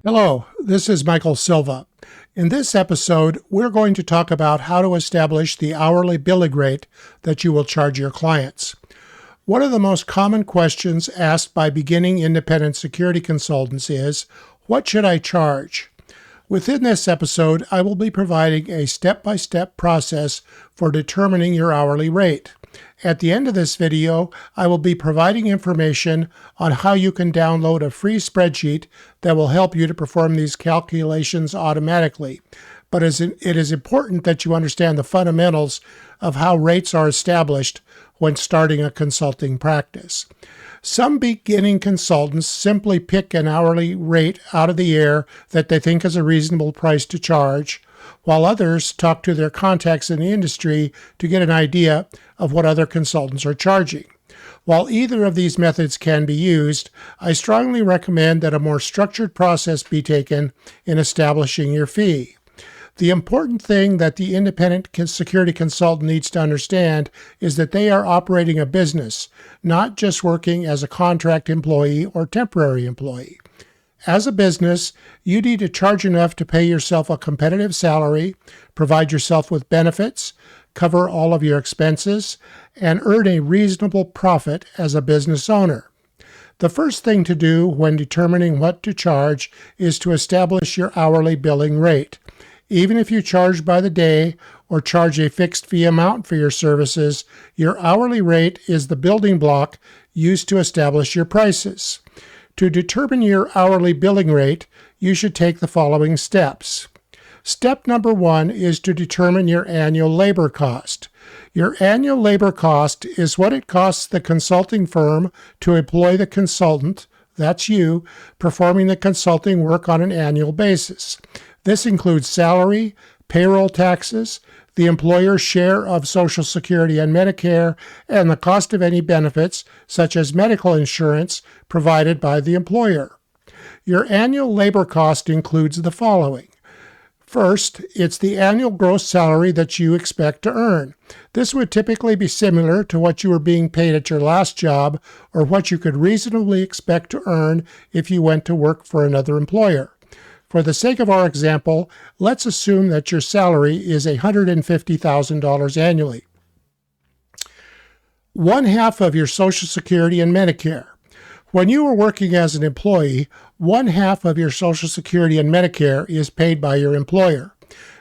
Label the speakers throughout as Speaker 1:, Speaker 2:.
Speaker 1: Hello, this is Michael Silva. In this episode, we're going to talk about how to establish the hourly billing rate that you will charge your clients. One of the most common questions asked by beginning independent security consultants is, what should I charge? Within this episode, I will be providing a step-by-step process for determining your hourly rate. At the end of this video, I will be providing information on how you can download a free spreadsheet that will help you to perform these calculations automatically. But it is important that you understand the fundamentals of how rates are established when starting a consulting practice. Some beginning consultants simply pick an hourly rate out of the air that they think is a reasonable price to charge, while others talk to their contacts in the industry to get an idea of what other consultants are charging. While either of these methods can be used, I strongly recommend that a more structured process be taken in establishing your fee. The important thing that the independent security consultant needs to understand is that they are operating a business, not just working as a contract employee or temporary employee. As a business, you need to charge enough to pay yourself a competitive salary, provide yourself with benefits, cover all of your expenses, and earn a reasonable profit as a business owner. The first thing to do when determining what to charge is to establish your hourly billing rate. Even if you charge by the day or charge a fixed fee amount for your services, your hourly rate is the building block used to establish your prices. To determine your hourly billing rate, you should take the following steps. Step number 1 is to determine your annual labor cost. Your annual labor cost is what it costs the consulting firm to employ the consultant, that's you, performing the consulting work on an annual basis. This includes salary, payroll taxes, the employer's share of Social Security and Medicare, and the cost of any benefits, such as medical insurance, provided by the employer. Your annual labor cost includes the following. First, it's the annual gross salary that you expect to earn. This would typically be similar to what you were being paid at your last job or what you could reasonably expect to earn if you went to work for another employer. For the sake of our example, let's assume that your salary is $150,000 annually. One half of your Social Security and Medicare. When you are working as an employee, one half of your Social Security and Medicare is paid by your employer.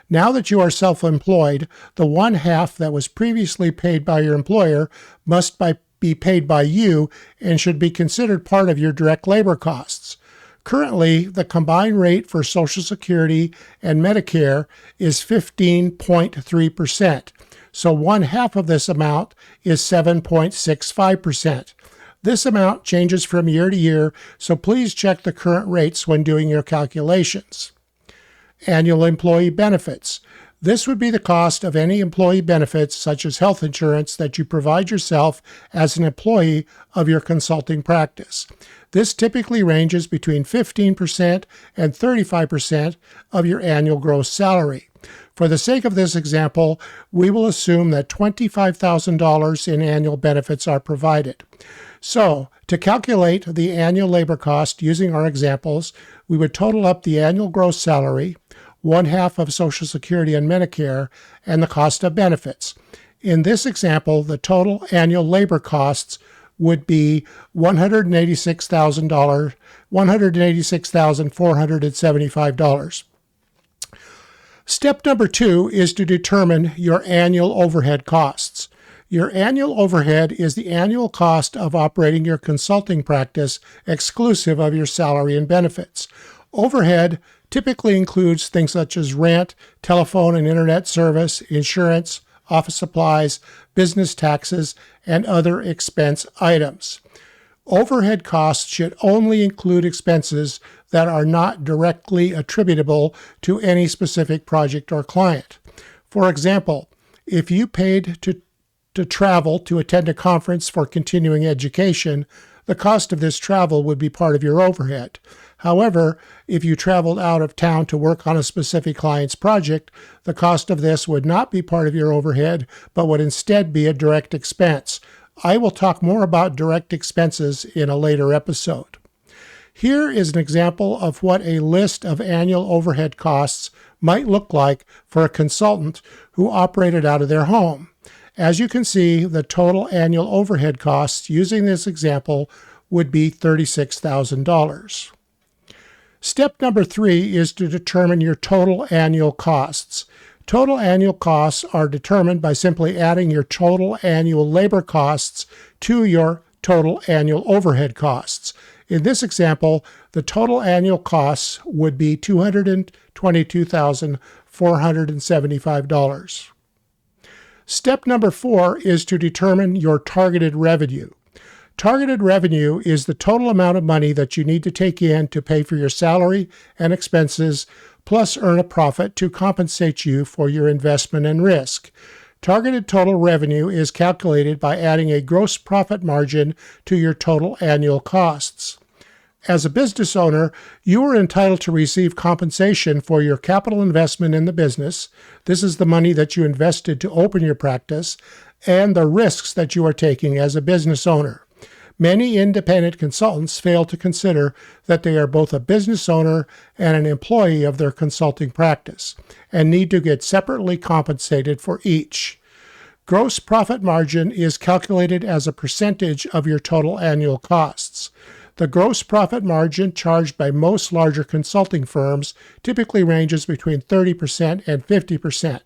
Speaker 1: Now that you are self-employed, the one half that was previously paid by your employer must be paid by you and should be considered part of your direct labor costs. Currently, the combined rate for Social Security and Medicare is 15.3%, so one half of this amount is 7.65%. This amount changes from year to year, so please check the current rates when doing your calculations. Annual employee benefits. This would be the cost of any employee benefits, such as health insurance, that you provide yourself as an employee of your consulting practice. This typically ranges between 15% and 35% of your annual gross salary. For the sake of this example, we will assume that $25,000 in annual benefits are provided. So, to calculate the annual labor cost using our examples, we would total up the annual gross salary, one half of Social Security and Medicare, and the cost of benefits. In this example, the total annual labor costs would be $186,475. Step number 2 is to determine your annual overhead costs. Your annual overhead is the annual cost of operating your consulting practice exclusive of your salary and benefits. Overhead typically includes things such as rent, telephone and internet service, insurance, office supplies, business taxes, and other expense items. Overhead costs should only include expenses that are not directly attributable to any specific project or client. For example, if you paid to travel to attend a conference for continuing education, the cost of this travel would be part of your overhead. However, if you traveled out of town to work on a specific client's project, the cost of this would not be part of your overhead, but would instead be a direct expense. I will talk more about direct expenses in a later episode. Here is an example of what a list of annual overhead costs might look like for a consultant who operated out of their home. As you can see, the total annual overhead costs using this example would be $36,000. Step number 3 is to determine your total annual costs. Total annual costs are determined by simply adding your total annual labor costs to your total annual overhead costs. In this example, the total annual costs would be $222,475. Step number 4 is to determine your targeted revenue. Targeted revenue is the total amount of money that you need to take in to pay for your salary and expenses, plus earn a profit to compensate you for your investment and risk. Targeted total revenue is calculated by adding a gross profit margin to your total annual costs. As a business owner, you are entitled to receive compensation for your capital investment in the business. This is the money that you invested to open your practice and the risks that you are taking as a business owner. Many independent consultants fail to consider that they are both a business owner and an employee of their consulting practice and need to get separately compensated for each. Gross profit margin is calculated as a percentage of your total annual costs. The gross profit margin charged by most larger consulting firms typically ranges between 30% and 50%.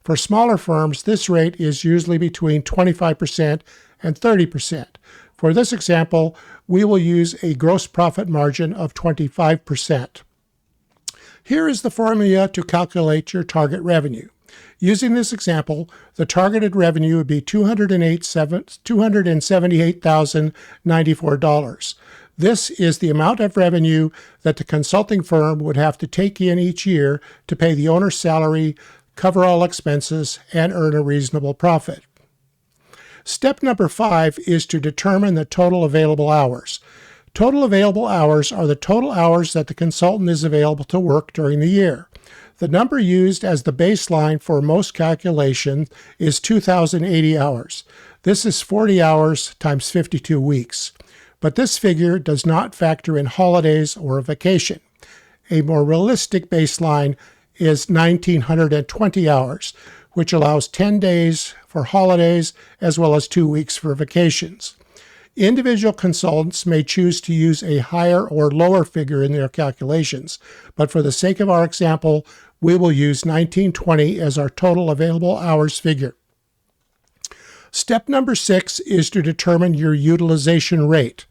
Speaker 1: For smaller firms, this rate is usually between 25% and 30%. For this example, we will use a gross profit margin of 25%. Here is the formula to calculate your target revenue. Using this example, the targeted revenue would be $278,094. This is the amount of revenue that the consulting firm would have to take in each year to pay the owner's salary, cover all expenses, and earn a reasonable profit. Step number 5 is to determine the total available hours. Total available hours are the total hours that the consultant is available to work during the year. The number used as the baseline for most calculations is 2,080 hours. This is 40 hours times 52 weeks. But this figure does not factor in holidays or a vacation. A more realistic baseline is 1,920 hours, which allows 10 days for holidays as well as 2 weeks for vacations. Individual consultants may choose to use a higher or lower figure in their calculations, but for the sake of our example, we will use 1,920 as our total available hours figure. Step number 6 is to determine your utilization rate.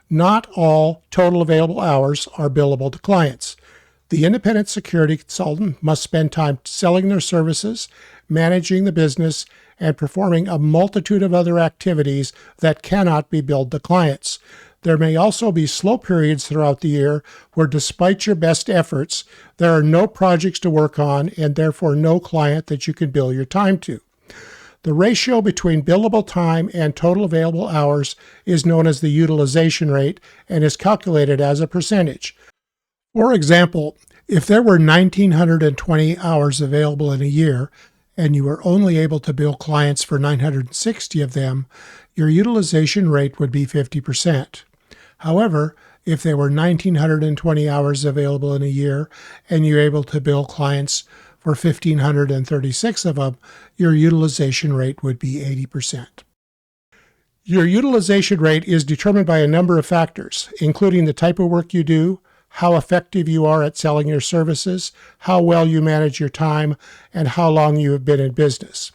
Speaker 1: Not all total available hours are billable to clients. The independent security consultant must spend time selling their services, managing the business, and performing a multitude of other activities that cannot be billed to clients. There may also be slow periods throughout the year where, despite your best efforts, there are no projects to work on and therefore no client that you can bill your time to. The ratio between billable time and total available hours is known as the utilization rate and is calculated as a percentage. For example, if there were 1,920 hours available in a year and you were only able to bill clients for 960 of them, your utilization rate would be 50%. However, if there were 1,920 hours available in a year and you're able to bill clients for 1,536 of them, your utilization rate would be 80%. Your utilization rate is determined by a number of factors, including the type of work you do, how effective you are at selling your services, how well you manage your time, and how long you have been in business.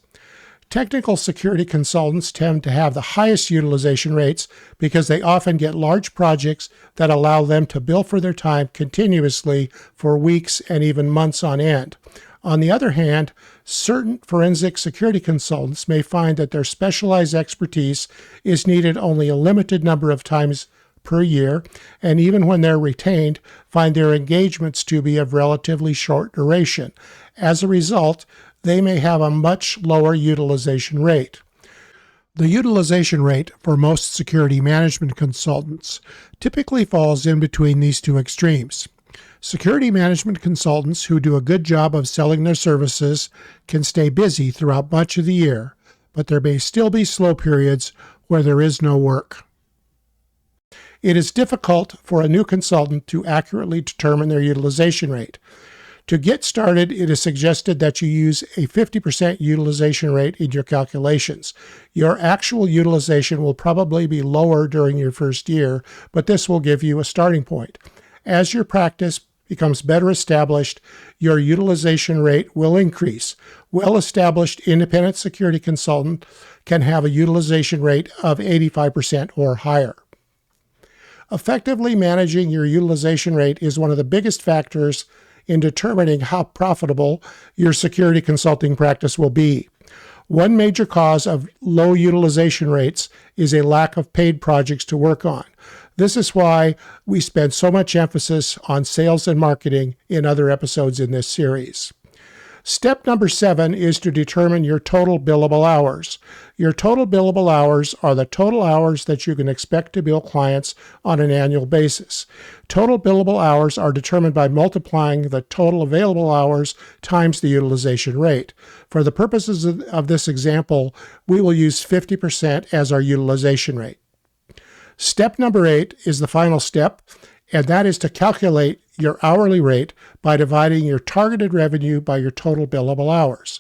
Speaker 1: Technical security consultants tend to have the highest utilization rates because they often get large projects that allow them to bill for their time continuously for weeks and even months on end. On the other hand, certain forensic security consultants may find that their specialized expertise is needed only a limited number of times per year, and even when they're retained, find their engagements to be of relatively short duration. As a result, they may have a much lower utilization rate. The utilization rate for most security management consultants typically falls in between these two extremes. Security management consultants who do a good job of selling their services can stay busy throughout much of the year, but there may still be slow periods where there is no work. It is difficult for a new consultant to accurately determine their utilization rate. To get started, it is suggested that you use a 50% utilization rate in your calculations. Your actual utilization will probably be lower during your first year, but this will give you a starting point. As your practice becomes better established, your utilization rate will increase. Well-established independent security consultant can have a utilization rate of 85% or higher. Effectively managing your utilization rate is one of the biggest factors in determining how profitable your security consulting practice will be. One major cause of low utilization rates is a lack of paid projects to work on. This is why we spend so much emphasis on sales and marketing in other episodes in this series. Step number 7 is to determine your total billable hours. Your total billable hours are the total hours that you can expect to bill clients on an annual basis. Total billable hours are determined by multiplying the total available hours times the utilization rate. For the purposes of this example, we will use 50% as our utilization rate. Step number 8 is the final step, and that is to calculate your hourly rate by dividing your targeted revenue by your total billable hours.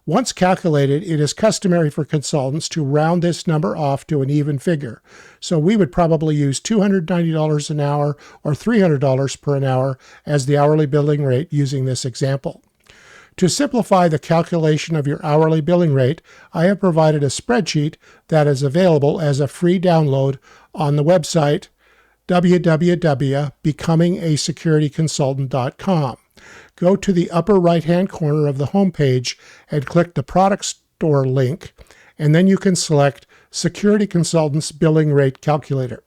Speaker 1: Once calculated, it is customary for consultants to round this number off to an even figure. So we would probably use $290 an hour or $300 per an hour as the hourly billing rate using this example. To simplify the calculation of your hourly billing rate, I have provided a spreadsheet that is available as a free download on the website www.becomingasecurityconsultant.com. Go to the upper right-hand corner of the homepage and click the Product Store link, and then you can select Security Consultants Billing Rate Calculator.